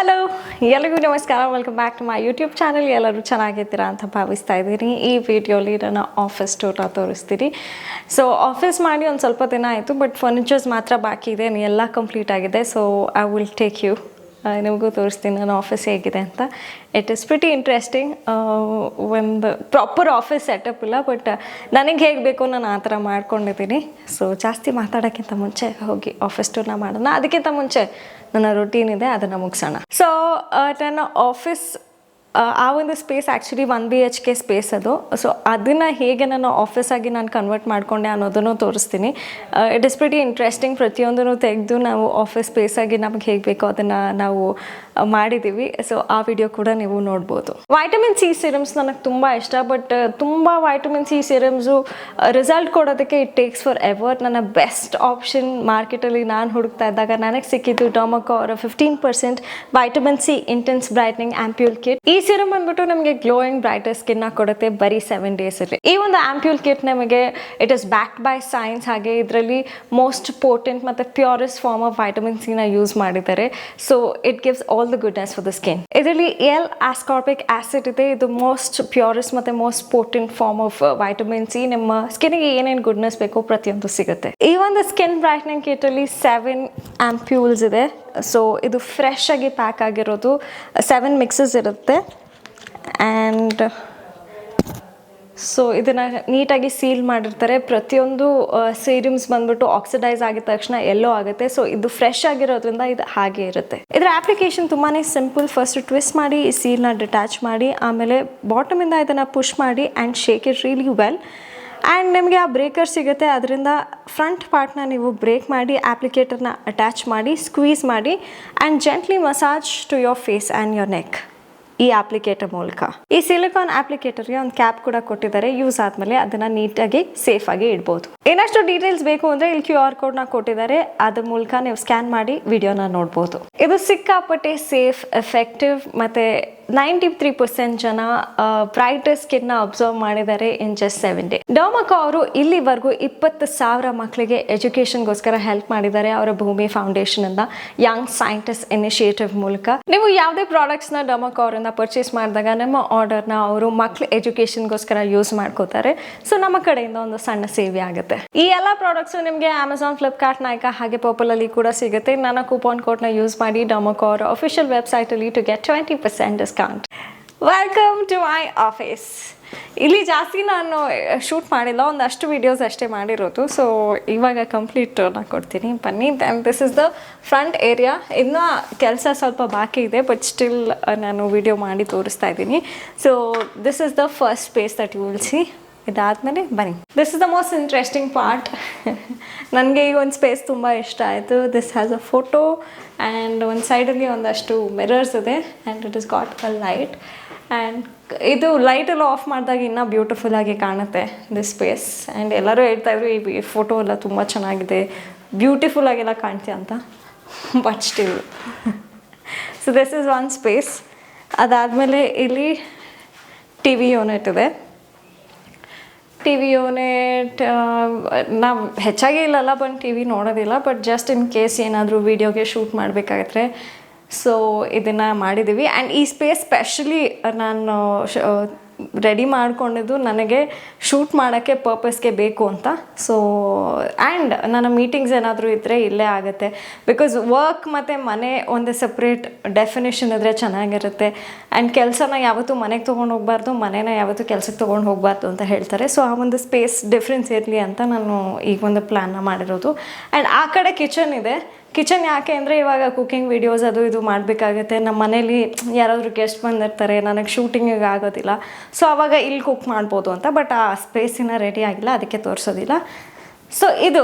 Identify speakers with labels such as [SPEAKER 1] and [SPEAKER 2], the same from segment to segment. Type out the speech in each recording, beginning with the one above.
[SPEAKER 1] Hello, ಎಲ್ಲರಿಗೂ ನಮಸ್ಕಾರ. Welcome back to my YouTube channel. ಎಲ್ಲರೂ ಚೆನ್ನಾಗಿದ್ದೀರಾ ಅಂತ ಭಾವಿಸ್ತಾ ಇದ್ದೀನಿ. ಈ ವಿಡಿಯೋಲಿ ನಾನು ಆಫೀಸ್ ಟೂರ್ ತೋರಿಸ್ತೀನಿ. ಸೊ ಆಫೀಸ್ ಮಾಡಿ ಒಂದು ಸ್ವಲ್ಪ ದಿನ ಆಯಿತು, ಬಟ್ ಫರ್ನಿಚರ್ಸ್ ಮಾತ್ರ ಬಾಕಿ ಇದೆ, ಎಲ್ಲ ಕಂಪ್ಲೀಟ್ ಆಗಿದೆ. So I will take you, ನಿಮಗೂ ತೋರಿಸ್ತೀನಿ ನನ್ನ ಆಫೀಸ್ ಹೇಗಿದೆ ಅಂತ. It is pretty interesting. ಒಂದು ಪ್ರಾಪರ್ ಆಫೀಸ್ ಸೆಟಪ್ ಇಲ್ಲ, ಬಟ್ ನನಗೆ ಹೇಗೆ ಬೇಕೋ ನಾನು ಆ ಥರ ಮಾಡ್ಕೊಂಡಿದ್ದೀನಿ. ಸೊ ಜಾಸ್ತಿ ಮಾತಾಡೋಕ್ಕಿಂತ ಮುಂಚೆ ಹೋಗಿ ಆಫೀಸ್ ಟೂರ್ನ ಮಾಡೋಣ. ಅದಕ್ಕಿಂತ ಮುಂಚೆ ನನ್ನ ರೊಟೀನ್ ಇದೆ, ಅದನ್ನು ಮುಗಿಸೋಣ. ಸೊ ನನ್ನ ಆಫೀಸ್ ಆ ಒಂದು ಸ್ಪೇಸ್ ಆ್ಯಕ್ಚುಲಿ 1 BHK ಸ್ಪೇಸ್ ಅದು. ಸೊ ಅದನ್ನು ಹೇಗೆ ನಾನು ಆಫೀಸಾಗಿ ನಾನು ಕನ್ವರ್ಟ್ ಮಾಡಿಕೊಂಡೆ ಅನ್ನೋದನ್ನು ತೋರಿಸ್ತೀನಿ. It is pretty interesting. ಪ್ರತಿಯೊಂದನ್ನು ತೆಗೆದು ನಾವು ಆಫೀಸ್ ಸ್ಪೇಸಾಗಿ ನಮಗೆ ಹೇಗೆ ಬೇಕೋ ಅದನ್ನು ನಾವು ಮಾಡಿದ್ದೀವಿ. ಸೊ ಆ ವಿಡಿಯೋ ಕೂಡ ನೀವು ನೋಡ್ಬೋದು. ವೈಟಮಿನ್ ಸಿ ಸಿರಮ್ಸ್ ನನಗೆ ತುಂಬ ಇಷ್ಟ, ಬಟ್ ತುಂಬ ವೈಟಮಿನ್ ಸಿ ಸಿರಮ್ಸು ರಿಸಲ್ಟ್ ಕೊಡೋದಕ್ಕೆ ಇಟ್ ಟೇಕ್ಸ್ ಫಾರ್ ಎವರ್. ನನ್ನ ಬೆಸ್ಟ್ ಆಪ್ಷನ್ ಮಾರ್ಕೆಟಲ್ಲಿ ನಾನು ಹುಡುಕ್ತಾ ಇದ್ದಾಗ ನನಗೆ ಸಿಕ್ಕಿದ್ದು Dermaco 15% vitamin C intense brightening ampoule kit. ಈ ಸಿರಮ್ ಬಂದ್ಬಿಟ್ಟು ನಮಗೆ ಗ್ಲೋಯಿಂಗ್ ಬ್ರೈಟರ್ ಸ್ಕಿನ್ನ ಕೊಡುತ್ತೆ ಬರೀ 7 ಡೇಸಲ್ಲಿ. ಈ ಒಂದು ಆಂಪ್ಯೂಲ್ ಕಿಟ್ ನಮಗೆ it is backed by science. ಹಾಗೆ ಇದರಲ್ಲಿ ಮೋಸ್ಟ್ ಪೋಟೆಂಟ್ ಮತ್ತು ಪ್ಯೂರೆಸ್ಟ್ ಫಾರ್ಮ್ ಆಫ್ ವೈಟಮಿನ್ ಸಿನ ಯೂಸ್ ಮಾಡಿದ್ದಾರೆ. So it gives all the goodness for the skin. ಇದರಲ್ಲಿ L-ascorbic ಆಸಿಡ್ ಇದೆ. ಇದು ಮೋಸ್ಟ್ ಪ್ಯೂರೆಸ್ಟ್ ಮತ್ತು most potent form of vitamin C. ನಿಮ್ಮ ಸ್ಕಿನ್ಗೆ ಏನೇನು ಗುಡ್ನೆಸ್ ಬೇಕೋ ಪ್ರತಿಯೊಂದು ಸಿಗುತ್ತೆ. ಈ ಒಂದು ಸ್ಕಿನ್ ಬ್ರೈಟ್ನಿಂಗ್ ಕಿಟ್ ಅಲ್ಲಿ 7 ಆಂಪ್ಯೂಲ್ಸ್ ಇದೆ. ಸೊ ಇದು ಫ್ರೆಶ್ ಆಗಿ ಪ್ಯಾಕ್ ಆಗಿರೋದು. 7 ಮಿಕ್ಸಸ್ ಇರುತ್ತೆ. ಆ್ಯಂಡ್ ಸೊ ಇದನ್ನು ನೀಟಾಗಿ ಸೀಲ್ ಮಾಡಿರ್ತಾರೆ. ಪ್ರತಿಯೊಂದು ಸೀರಮ್ಸ್ ಬಂದ್ಬಿಟ್ಟು ಆಕ್ಸಿಡೈಸ್ ಆಗಿದ ತಕ್ಷಣ ಎಲ್ಲೋ ಆಗುತ್ತೆ. ಸೊ ಇದು ಫ್ರೆಶ್ ಆಗಿರೋದ್ರಿಂದ ಇದು ಹಾಗೆ ಇರುತ್ತೆ. ಇದರ ಅಪ್ಲಿಕೇಶನ್ ತುಂಬಾ ಸಿಂಪಲ್. ಫಸ್ಟ್ ಟ್ವಿಸ್ಟ್ ಮಾಡಿ ಈ ಸೀಲ್ನ ಡಿಟ್ಯಾಚ್ ಮಾಡಿ, ಆಮೇಲೆ ಬಾಟಮಿಂದ ಇದನ್ನು ಪುಷ್ ಮಾಡಿ and shake it really well. And ನಿಮಗೆ ಆ ಬ್ರೇಕರ್ ಸಿಗುತ್ತೆ, ಅದರಿಂದ ಫ್ರಂಟ್ ಪಾರ್ಟ್ನ ನೀವು ಬ್ರೇಕ್ ಮಾಡಿ ಅಪ್ಲಿಕೇಟರ್ನ ಅಟ್ಯಾಚ್ ಮಾಡಿ ಸ್ಕ್ವೀಸ್ ಮಾಡಿ and gently massage to your face and your neck ಈ ಅಪ್ಲಿಕೇಟರ್ ಮೂಲಕ. ಈ ಸಿಲಿಕಾನ್ ಅಪ್ಲಿಕೇಟರ್ಗೆ ಒಂದು ಕ್ಯಾಪ್ ಕೂಡ ಕೊಟ್ಟಿದ್ದಾರೆ. ಯೂಸ್ ಆದಮೇಲೆ ಅದನ್ನು ನೀಟಾಗಿ ಸೇಫಾಗಿ ಇಡ್ಬೋದು. ಏನಷ್ಟು ಡೀಟೇಲ್ಸ್ ಬೇಕು ಅಂದರೆ ಇಲ್ಲಿ QR ಕೋಡ್ನ ಕೊಟ್ಟಿದ್ದಾರೆ. ಅದ್ರ ಮೂಲಕ ನೀವು ಸ್ಕ್ಯಾನ್ ಮಾಡಿ ವಿಡಿಯೋನ ನೋಡ್ಬೋದು. ಇದು ಸಿಕ್ಕಾಪಟ್ಟೆ ಸೇಫ್, ಎಫೆಕ್ಟಿವ್ ಮತ್ತು 93% ಜನ ಬ್ರೈಟರ್ ಸ್ಕಿನ್ನ ಅಬ್ಸರ್ವ್ ಮಾಡಿದ್ದಾರೆ ಇನ್ ಜಸ್ಟ್ 7 ಡೇ. ಡರ್ಮಾಕೋ ಅವರು ಇಲ್ಲಿವರೆಗೂ 20,000 ಮಕ್ಕಳಿಗೆ ಎಜುಕೇಷನ್ಗೋಸ್ಕರ ಹೆಲ್ಪ್ ಮಾಡಿದ್ದಾರೆ ಅವರ ಭೂಮಿ ಫೌಂಡೇಶನ್ ಇಂದ, ಯಂಗ್ ಸೈಂಟಿಸ್ಟ್ ಇನಿಷಿಯೇಟಿವ್ ಮೂಲಕ. ನೀವು ಯಾವುದೇ ಪ್ರಾಡಕ್ಟ್ಸ್ನ ಡರ್ಮಾಕೋ ಅವರಿಂದ ಪರ್ಚೇಸ್ ಮಾಡಿದಾಗ ನಿಮ್ಮ ಆರ್ಡರ್ನ ಅವರು ಮಕ್ಕಳ ಎಜುಕೇಷನ್ಗೋಸ್ಕರ ಯೂಸ್ ಮಾಡ್ಕೋತಾರೆ. ಸೊ ನಮ್ಮ ಕಡೆಯಿಂದ ಒಂದು ಸಣ್ಣ ಸೇವೆ ಆಗುತ್ತೆ. ಈ ಎಲ್ಲ ಪ್ರಾಡಕ್ಟ್ಸ್ ನಿಮಗೆ ಅಮೆಝಾನ್, ಫ್ಲಿಪ್ಕಾರ್ಟ್, ನೈಕಾ ಹಾಗೆ ಪರ್ಪಲ್ ಅಲ್ಲಿ ಕೂಡ ಸಿಗುತ್ತೆ. ನನ್ನ ಕೂಪನ್ ಕೋಡ್ನ ಯೂಸ್ ಮಾಡಿ ಡರ್ಮಾಕೋ ಅವರ ಅಫಿಷಿಯಲ್ ವೆಬ್ಸೈಟಲ್ಲಿ to get 20% discount. Welcome to my office. ಇಲ್ಲಿ ಜಾಸ್ತಿ ನಾನು ಶೂಟ್ ಮಾಡಿಲ್ಲ, ಒಂದಷ್ಟು ವಿಡಿಯೋಸ್ ಅಷ್ಟೇ ಮಾಡಿರೋದು. ಸೊ ಇವಾಗ ಕಂಪ್ಲೀಟ್ ನಾನು ಕೊಡ್ತೀನಿ, ಬನ್ನಿ. Then this is the front area. ಇನ್ನೂ ಕೆಲಸ ಸ್ವಲ್ಪ ಬಾಕಿ ಇದೆ, ಬಟ್ ಸ್ಟಿಲ್ ನಾನು ವಿಡಿಯೋ ಮಾಡಿ ತೋರಿಸ್ತಾ ಇದ್ದೀನಿ. So this is the first space that you will see. ಇದಾದಮೇಲೆ ಬನ್ನಿ, this is the most interesting part. ನನಗೆ ಈ ಒಂದು ಸ್ಪೇಸ್ ತುಂಬ ಇಷ್ಟ ಆಯಿತು. This has a photo and ಒಂದು ಸೈಡಲ್ಲಿ ಒಂದಷ್ಟು ಮಿರರ್ಸ್ ಇದೆ and it is got a light. And ಇದು ಲೈಟೆಲ್ಲ ಆಫ್ ಮಾಡಿದಾಗ ಇನ್ನೂ ಬ್ಯೂಟಿಫುಲ್ ಆಗಿ ಕಾಣುತ್ತೆ ದಿಸ್ ಸ್ಪೇಸ್. ಆ್ಯಂಡ್ ಎಲ್ಲರೂ ಹೇಳ್ತಾಯಿದ್ರು ಈ ಫೋಟೋ ಎಲ್ಲ ತುಂಬ ಚೆನ್ನಾಗಿದೆ, ಬ್ಯೂಟಿಫುಲ್ ಆಗೆಲ್ಲ ಕಾಣ್ತೀಯ ಅಂತ. But still so this is one space. ಅದಾದಮೇಲೆ ಇಲ್ಲಿ TV ಯೂನಿಟ್ ಇದೆ. TV ಯೂನಿಟ್ ನಾವು ಹೆಚ್ಚಾಗಿ ಇಲ್ಲಲ್ಲ ಬಂದು TV ನೋಡೋದಿಲ್ಲ, ಬಟ್ ಜಸ್ಟ್ ಇನ್ ಕೇಸ್ ಏನಾದರೂ ವೀಡಿಯೋಗೆ ಶೂಟ್ ಮಾಡಬೇಕಾದ್ರೆ ಸೊ ಇದನ್ನು ಮಾಡಿದ್ದೀವಿ. ಆ್ಯಂಡ್ ಈ ಸ್ಪೇಸ್ ಸ್ಪೆಷಲಿ ನಾನು ರೆಡಿ ಮಾಡ್ಕೊಂಡಿದ್ದು ನನಗೆ ಶೂಟ್ ಮಾಡೋಕ್ಕೆ ಪರ್ಪಸ್ಗೆ ಬೇಕು ಅಂತ. ಸೊ ಆ್ಯಂಡ್ ನನ್ನ ಮೀಟಿಂಗ್ಸ್ ಏನಾದರೂ ಇದ್ದರೆ ಇಲ್ಲೇ ಆಗುತ್ತೆ. ಬಿಕಾಸ್ ವರ್ಕ್ ಮತ್ತು ಮನೆ ಒಂದು ಸಪ್ರೇಟ್ ಡೆಫಿನೇಷನ್ ಇದ್ದರೆ ಚೆನ್ನಾಗಿರುತ್ತೆ. ಆ್ಯಂಡ್ ಕೆಲಸನ ಯಾವತ್ತೂ ಮನೆಗೆ ತೊಗೊಂಡು ಹೋಗಬಾರ್ದು, ಮನೇನ ಯಾವತ್ತೂ ಕೆಲಸಕ್ಕೆ ತೊಗೊಂಡು ಹೋಗಬಾರ್ದು ಅಂತ ಹೇಳ್ತಾರೆ. ಸೊ ಆ ಒಂದು ಸ್ಪೇಸ್ ಡಿಫ್ರೆನ್ಸ್ ಇರಲಿ ಅಂತ ನಾನು ಈಗ ಒಂದು ಪ್ಲ್ಯಾನ್ನ ಮಾಡಿರೋದು. ಆ್ಯಂಡ್ ಆ ಕಡೆ ಕಿಚನ್ ಇದೆ. ಕಿಚನ್ ಯಾಕೆ ಅಂದರೆ ಇವಾಗ ಕುಕ್ಕಿಂಗ್ ವೀಡಿಯೋಸ್ ಅದು ಇದು ಮಾಡಬೇಕಾಗುತ್ತೆ. ನಮ್ಮ ಮನೇಲಿ ಯಾರಾದರೂ ಗೆಸ್ಟ್ ಬಂದಿರ್ತಾರೆ, ನನಗೆ ಶೂಟಿಂಗಿಗೆ ಆಗೋದಿಲ್ಲ. ಸೊ ಆವಾಗ ಇಲ್ಲಿ ಕುಕ್ ಮಾಡ್ಬೋದು ಅಂತ. ಬಟ್ ಆ ಸ್ಪೇಸಿನ ರೆಡಿ ಆಗಿಲ್ಲ, ಅದಕ್ಕೆ ತೋರಿಸೋದಿಲ್ಲ. ಸೊ ಇದು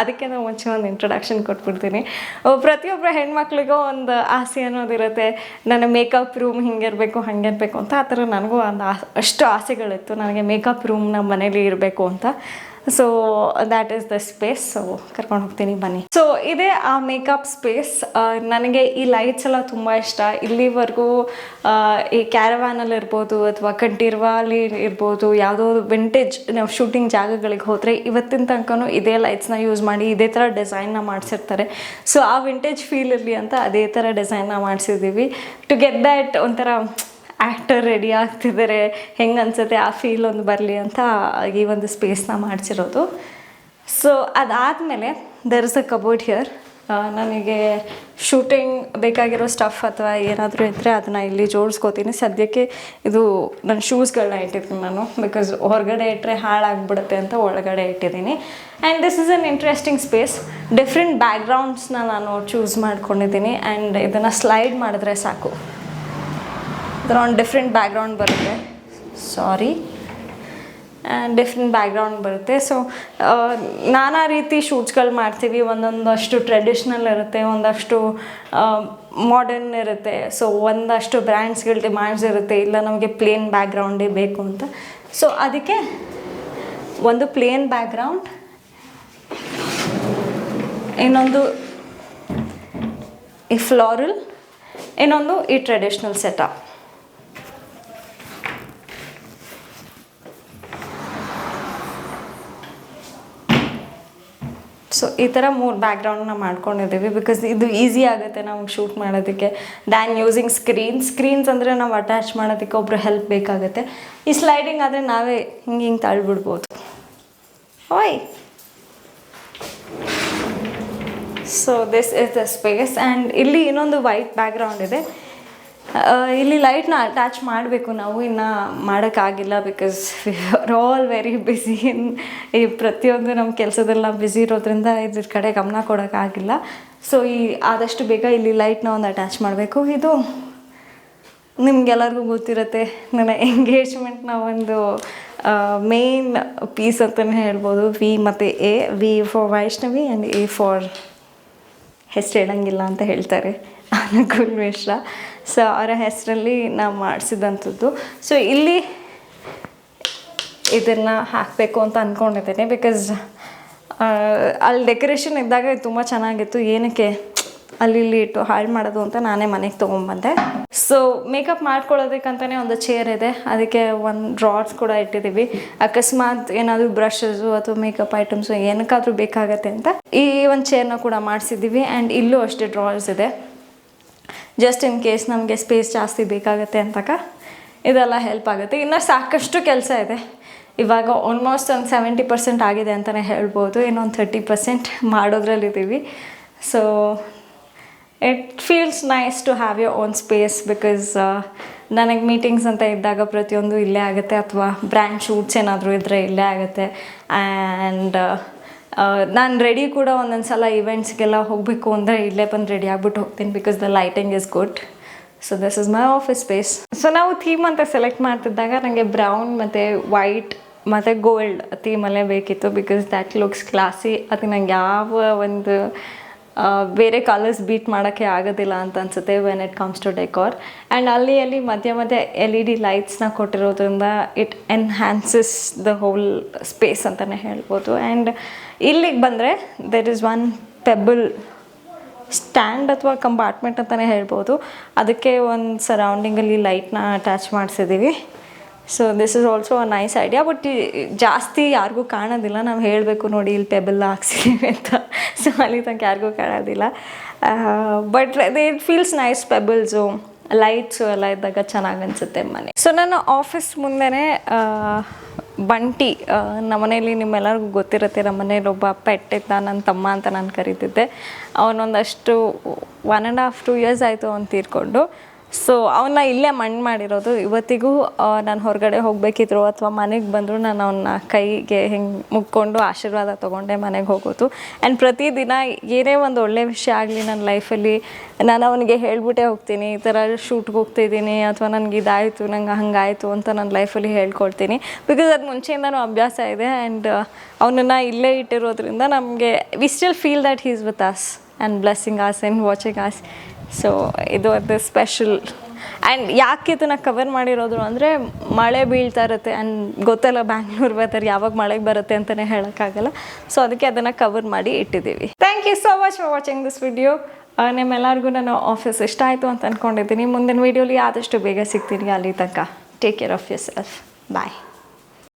[SPEAKER 1] ಅದಕ್ಕೆ ನಾವು ಮುಂಚೆ ಒಂದು ಇಂಟ್ರೊಡಕ್ಷನ್ ಕೊಟ್ಬಿಡ್ತೀನಿ. ಪ್ರತಿಯೊಬ್ಬರ ಹೆಣ್ಮಕ್ಳಿಗೂ ಒಂದು ಆಸೆ ಅನ್ನೋದಿರುತ್ತೆ, ನನ್ನ ಮೇಕಪ್ ರೂಮ್ ಹಿಂಗಿರಬೇಕು ಹಾಗಿರಬೇಕು ಅಂತ. ಆ ಥರ ನನಗೂ ಒಂದು ಅಷ್ಟು ಆಸೆಗಳಿತ್ತು, ನನಗೆ ಮೇಕಪ್ ರೂಮ್ ನಮ್ಮ ಮನೇಲಿ ಇರಬೇಕು ಅಂತ. So that is the space. So ಕರ್ಕೊಂಡು ಹೋಗ್ತೀನಿ ಬನ್ನಿ. ಸೊ ಇದೇ ಆ ಮೇಕಪ್ ಸ್ಪೇಸ್. ನನಗೆ ಈ ಲೈಟ್ಸ್ ಎಲ್ಲ ತುಂಬ ಇಷ್ಟ. ಇಲ್ಲಿವರೆಗೂ ಈ ಕ್ಯಾರವ್ಯಾನಲ್ಲಿ ಇರ್ಬೋದು ಅಥವಾ ಕಂಠೀರವಲ್ಲಿ ಇರ್ಬೋದು, ಯಾವುದೋ ವಿಂಟೇಜ್ ನಾವು ಶೂಟಿಂಗ್ ಜಾಗಗಳಿಗೆ ಹೋದರೆ ಇವತ್ತಿನ ತನಕನೂ ಇದೇ ಲೈಟ್ಸ್ನ ಯೂಸ್ ಮಾಡಿ ಇದೇ ಥರ ಡಿಸೈನ್ನ ಮಾಡಿಸಿರ್ತಾರೆ. ಸೊ ಆ ವಿಂಟೇಜ್ ಫೀಲ್ ಇರಲಿ ಅಂತ ಅದೇ ಥರ ಡಿಸೈನ್ನ ಮಾಡಿಸಿದ್ದೀವಿ ಟು ಗೆಟ್ ದ್ಯಾಟ್ ಒಂಥರ ಆ್ಯಕ್ಟರ್ ರೆಡಿ ಆಗ್ತಿದ್ದಾರೆ ಹೆಂಗೆ ಅನ್ಸುತ್ತೆ ಆ ಫೀಲ್ ಒಂದು ಬರಲಿ ಅಂತ ಈ ಒಂದು ಸ್ಪೇಸ್ನ ಮಾಡಿಸಿರೋದು. ಸೊ ಅದಾದಮೇಲೆ there is a cupboard here. ನನಗೆ ಶೂಟಿಂಗ್ ಬೇಕಾಗಿರೋ ಸ್ಟಫ್ ಅಥವಾ ಏನಾದರೂ ಇದ್ದರೆ ಅದನ್ನು ಇಲ್ಲಿ ಜೋಡಿಸ್ಕೋತೀನಿ. ಸದ್ಯಕ್ಕೆ ಇದು ನನ್ನ ಶೂಸ್ಗಳನ್ನ ಇಟ್ಟಿದ್ದೀನಿ ನಾನು, ಬಿಕಾಸ್ ಹೊರಗಡೆ ಇಟ್ಟರೆ ಹಾಳಾಗ್ಬಿಡುತ್ತೆ ಅಂತ ಒಳಗಡೆ ಇಟ್ಟಿದ್ದೀನಿ. And this is an interesting space. Different ಬ್ಯಾಕ್ಗ್ರೌಂಡ್ಸ್ನ ನಾನು ಚೂಸ್ ಮಾಡ್ಕೊಂಡಿದ್ದೀನಿ. ಆ್ಯಂಡ್ ಇದನ್ನು ಸ್ಲೈಡ್ ಮಾಡಿದ್ರೆ ಸಾಕು, ಇದರ ಒಂದು ಡಿಫ್ರೆಂಟ್ ಬ್ಯಾಕ್ಗ್ರೌಂಡ್ ಬರುತ್ತೆ. ಡಿಫ್ರೆಂಟ್ ಬ್ಯಾಕ್ಗ್ರೌಂಡ್ ಬರುತ್ತೆ. ಸೊ ನಾನಾ ರೀತಿ ಶೂಟ್ಸ್ಗಳು ಮಾಡ್ತೀವಿ. ಒಂದೊಂದಷ್ಟು ಟ್ರೆಡಿಷ್ನಲ್ ಇರುತ್ತೆ, ಒಂದಷ್ಟು ಮಾಡರ್ನ್ ಇರುತ್ತೆ. ಸೊ ಒಂದಷ್ಟು ಬ್ರ್ಯಾಂಡ್ಸ್ಗಳ ಡಿಮ್ಯಾಂಡ್ಸ್ ಇರುತ್ತೆ, ಇಲ್ಲ ನಮಗೆ ಪ್ಲೇನ್ ಬ್ಯಾಕ್ಗ್ರೌಂಡೇ ಬೇಕು ಅಂತ. ಸೊ ಅದಕ್ಕೆ ಒಂದು ಪ್ಲೇನ್ ಬ್ಯಾಕ್ಗ್ರೌಂಡ್, ಇನ್ನೊಂದು ಈ ಫ್ಲೋರಲ್, ಇನ್ನೊಂದು ಈ ಟ್ರೆಡಿಷ್ನಲ್ ಸೆಟಪ್. ಸೊ ಈ ಥರ 3 ಬ್ಯಾಕ್ಗ್ರೌಂಡ್ನ ಮಾಡ್ಕೊಂಡಿದ್ದೀವಿ ಬಿಕಾಸ್ ಇದು ಈಸಿ ಆಗುತ್ತೆ ನಮಗೆ ಶೂಟ್ ಮಾಡೋದಕ್ಕೆ ದ್ಯಾನ್ ಯೂಸಿಂಗ್ ಸ್ಕ್ರೀನ್ಸ್ ಅಂದರೆ ನಾವು ಅಟ್ಯಾಚ್ ಮಾಡೋದಕ್ಕೆ ಒಬ್ಬರು ಹೆಲ್ಪ್ ಬೇಕಾಗುತ್ತೆ. ಈ ಸ್ಲೈಡಿಂಗ್ ಆದರೆ ನಾವೇ ಹಿಂಗೆ ತಳ್ಳಿಬಿಡ್ಬೋದು. ಓಯ್, so this is the space. And ಇಲ್ಲಿ ಇನ್ನೊಂದು ವೈಟ್ ಬ್ಯಾಕ್ಗ್ರೌಂಡ್ ಇದೆ. ಇಲ್ಲಿ ಲೈಟ್ನ ಅಟ್ಯಾಚ್ ಮಾಡಬೇಕು ನಾವು, ಇನ್ನು ಮಾಡೋಕ್ಕಾಗಿಲ್ಲ because we are all very busy. ಈ ಪ್ರತಿಯೊಂದು ನಮ್ಮ ಕೆಲಸದಲ್ಲಿ ನಾವು ಬ್ಯುಸಿ ಇರೋದ್ರಿಂದ ಇದ್ರ ಕಡೆ ಗಮನ ಕೊಡೋಕ್ಕಾಗಿಲ್ಲ. ಸೊ ಆದಷ್ಟು ಬೇಗ ಇಲ್ಲಿ ಲೈಟ್ನ ಒಂದು ಅಟ್ಯಾಚ್ ಮಾಡಬೇಕು. ಇದು ನಿಮ್ಗೆಲ್ಲರಿಗೂ ಗೊತ್ತಿರುತ್ತೆ, ನನ್ನ ಎಂಗೇಜ್ಮೆಂಟ್ನ ಒಂದು ಮೇನ್ ಪೀಸ್ ಅಂತಲೇ ಹೇಳ್ಬೋದು. ವಿ ಮತ್ತು A, V for Vaishnavi and A for ಹೆಸರು ಹೇಳಂಗಿಲ್ಲ ಅಂತ ಹೇಳ್ತಾರೆ, ಅನುಕೂಲ್ ಮಿಶ್ರಾ. ಸೊ ಅವರ ಹೆಸರಲ್ಲಿ ನಾವು ಮಾಡಿಸಿದಂಥದ್ದು. ಸೊ ಇಲ್ಲಿ ಇದನ್ನು ಹಾಕಬೇಕು ಅಂತ ಅಂದ್ಕೊಂಡಿದ್ದೇನೆ ಬಿಕಾಸ್ ಅಲ್ಲಿ ಡೆಕೋರೇಷನ್ ಇದ್ದಾಗ ತುಂಬ ಚೆನ್ನಾಗಿತ್ತು. ಏನಕ್ಕೆ ಅಲ್ಲಿ ಇಟ್ಟು ಹಾಳು ಮಾಡೋದು ಅಂತ ನಾನೇ ಮನೆಗೆ ತೊಗೊಂಬಂದೆ. ಸೊ ಮೇಕಪ್ ಮಾಡ್ಕೊಳ್ಳೋದಕ್ಕಂತಲೇ ಒಂದು ಚೇರ್ ಇದೆ, ಅದಕ್ಕೆ ಒಂದು ಡ್ರಾರ್ಸ್ ಕೂಡ ಇಟ್ಟಿದ್ದೀವಿ. ಅಕಸ್ಮಾತ್ ಏನಾದರೂ ಬ್ರಷಸ್ಸು ಅಥವಾ ಮೇಕಪ್ ಐಟಮ್ಸು ಏನಕ್ಕಾದರೂ ಬೇಕಾಗತ್ತೆ ಅಂತ ಈ ಒಂದು ಚೇರ್ನ ಕೂಡ ಮಾಡಿಸಿದ್ದೀವಿ. ಆ್ಯಂಡ್ ಇಲ್ಲೂ ಅಷ್ಟೇ ಡ್ರಾರ್ಸ್ ಇದೆ, ಜಸ್ಟ್ ಇನ್ ಕೇಸ್ ನಮಗೆ ಸ್ಪೇಸ್ ಜಾಸ್ತಿ ಬೇಕಾಗತ್ತೆ ಅಂತಕ ಇದೆಲ್ಲ ಹೆಲ್ಪ್ ಆಗುತ್ತೆ. ಇನ್ನು ಸಾಕಷ್ಟು ಕೆಲಸ ಇದೆ. ಇವಾಗ ಆಲ್ಮೋಸ್ಟ್ ಒಂದು 70% ಆಗಿದೆ ಅಂತಲೇ ಹೇಳ್ಬೋದು. ಇನ್ನೊಂದು 30% ಮಾಡೋದ್ರಲ್ಲಿದ್ದೀವಿ. So it feels nice to have your own space because ನನಗೆ ಮೀಟಿಂಗ್ಸ್ ಅಂತ ಇದ್ದಾಗ ಪ್ರತಿಯೊಂದು ಇಲ್ಲೇ ಆಗುತ್ತೆ, ಅಥವಾ ಬ್ರ್ಯಾಂಡ್ ಶೂಟ್ಸ್ ಏನಾದರೂ ಇದ್ದರೆ ಇಲ್ಲೇ ಆಗುತ್ತೆ. ಆ್ಯಂಡ್ ನಾನು ರೆಡಿ ಕೂಡ ಒಂದೊಂದು ಸಲ ಇವೆಂಟ್ಸ್ಗೆಲ್ಲ ಹೋಗಬೇಕು ಅಂದರೆ ಇಲ್ಲೇ ಬಂದು ರೆಡಿ ಆಗಿಬಿಟ್ಟು ಹೋಗ್ತೀನಿ because the lighting is good. So this is my office space. So ನಾವು ಥೀಮ್ ಅಂತ ಸೆಲೆಕ್ಟ್ ಮಾಡ್ತಿದ್ದಾಗ ನನಗೆ ಬ್ರೌನ್ ಮತ್ತು ವೈಟ್ ಮತ್ತು ಗೋಲ್ಡ್ ಥೀಮಲ್ಲೇ ಬೇಕಿತ್ತು ಬಿಕಾಸ್ ದ್ಯಾಟ್ ಲುಕ್ಸ್ ಕ್ಲಾಸಿ. ಅದು ನಂಗೆ ಯಾವ ಒಂದು ಬೇರೆ ಕಲರ್ಸ್ ಬೀಟ್ ಮಾಡೋಕ್ಕೆ ಆಗೋದಿಲ್ಲ ಅಂತ ಅನಿಸುತ್ತೆ when it comes to decor. And ಅಲ್ಲಿ ಮಧ್ಯೆ LED ಲೈಟ್ಸ್ನ ಕೊಟ್ಟಿರೋದ್ರಿಂದ it enhances the whole space ಅಂತಲೇ ಹೇಳ್ಬೋದು. ಆ್ಯಂಡ್ ಇಲ್ಲಿಗೆ ಬಂದರೆ there is one pebble stand ಅಥವಾ ಕಂಪಾರ್ಟ್ಮೆಂಟ್ ಅಂತಲೇ ಹೇಳ್ಬೋದು. ಅದಕ್ಕೆ ಒಂದು ಸರೌಂಡಿಂಗಲ್ಲಿ ಲೈಟ್ನ ಅಟ್ಯಾಚ್ ಮಾಡಿಸಿದ್ದೀವಿ. So this is also a nice idea. But ಜಾಸ್ತಿ ಯಾರಿಗೂ ಕಾಣೋದಿಲ್ಲ, ನಾವು ಹೇಳಬೇಕು ನೋಡಿ ಇಲ್ಲಿ ಪೆಬಲ್ ಹಾಕ್ಸಿದ್ದೀವಿ ಅಂತ. ಸೊ ಅಲ್ಲಿ ತನಕ ಯಾರಿಗೂ ಕಾಣೋದಿಲ್ಲ. But it feels nice. Pebbles lights ಎಲ್ಲ ಇದ್ದಾಗ ಚೆನ್ನಾಗಿ ಅನಿಸುತ್ತೆ ಮನೆ. ಸೊ ನನ್ನ ಆಫೀಸ್ ಮುಂದೆನೇ ಬಂಟಿ, ನಮ್ಮನೇಲಿ ನಿಮ್ಮೆಲ್ಲರಿಗೂ ಗೊತ್ತಿರುತ್ತೆ, ನಮ್ಮನೇಲಿ ಒಬ್ಬ ಪೆಟ್ ಇದ್ದ, ನನ್ನ ತಮ್ಮ ಅಂತ ನಾನು ಕರೀತಿದ್ದೆ. ಅವನೊಂದಷ್ಟು 1.5-2 years ಆಯಿತು ಅವ್ನು ತೀರ್ಕೊಂಡು. ಸೊ ಅವನ್ನ ಇಲ್ಲೇ ಮಣ್ಣು ಮಾಡಿರೋದು. ಇವತ್ತಿಗೂ ನಾನು ಹೊರಗಡೆ ಹೋಗಬೇಕಿದ್ರು ಅಥವಾ ಮನೆಗೆ ಬಂದರೂ ನಾನು ಅವನ್ನ ಕೈಗೆ ಹಿಂಗೆ ಮುಕ್ಕೊಂಡು ಆಶೀರ್ವಾದ ತೊಗೊಂಡೆ ಮನೆಗೆ ಹೋಗೋದು. ಆ್ಯಂಡ್ ಪ್ರತಿದಿನ ಏನೇ ಒಂದು ಒಳ್ಳೆಯ ವಿಷಯ ಆಗಲಿ ನನ್ನ ಲೈಫಲ್ಲಿ ನಾನು ಅವನಿಗೆ ಹೇಳ್ಬಿಟ್ಟೇ ಹೋಗ್ತೀನಿ, ಈ ಥರ ಶೂಟ್ಗೆ ಹೋಗ್ತಾಯಿದ್ದೀನಿ ಅಥವಾ ನನಗೆ ಇದಾಯಿತು, ನಂಗೆ ಹಂಗಾಯಿತು ಅಂತ ನನ್ನ ಲೈಫಲ್ಲಿ ಹೇಳ್ಕೊಳ್ತೀನಿ. ಬಿಕಾಸ್ ಅದು ಮುಂಚೆಯಿಂದನೂ ಅಭ್ಯಾಸ ಇದೆ. ಆ್ಯಂಡ್ ಅವನನ್ನು ಇಲ್ಲೇ ಇಟ್ಟಿರೋದ್ರಿಂದ ನಮಗೆ we still feel that he is with us and blessing us and watching us. So ಇದು ಅದು ಸ್ಪೆಷಲ್ ಆ್ಯಂಡ್ ಯಾಕೆ ಇದನ್ನು ಕವರ್ ಮಾಡಿರೋದು ಅಂದರೆ ಮಳೆ ಬೀಳ್ತಾ ಇರುತ್ತೆ ಆ್ಯಂಡ್ ಗೊತ್ತಲ್ಲ ಬ್ಯಾಂಗ್ಳೂರ್ ವೆದರ್ ಯಾವಾಗ ಮಳೆಗೆ ಬರುತ್ತೆ ಅಂತಲೇ ಹೇಳೋಕ್ಕಾಗಲ್ಲ. ಸೊ ಅದಕ್ಕೆ ಅದನ್ನು ಕವರ್ ಮಾಡಿ ಇಟ್ಟಿದ್ದೀವಿ. Thank you so much for watching this video. ನಿಮ್ಮೆಲ್ಲರಿಗೂ ನಾನು ಆಫೀಸ್ ಇಷ್ಟ ಆಯಿತು ಅಂತ ಅಂದ್ಕೊಂಡಿದ್ದೀನಿ. ಮುಂದಿನ ವೀಡಿಯೋಲಿ ಆದಷ್ಟು ಬೇಗ ಸಿಗ್ತೀನಿ. ಅಲ್ಲಿ ತನಕ take care of yourself. Bye.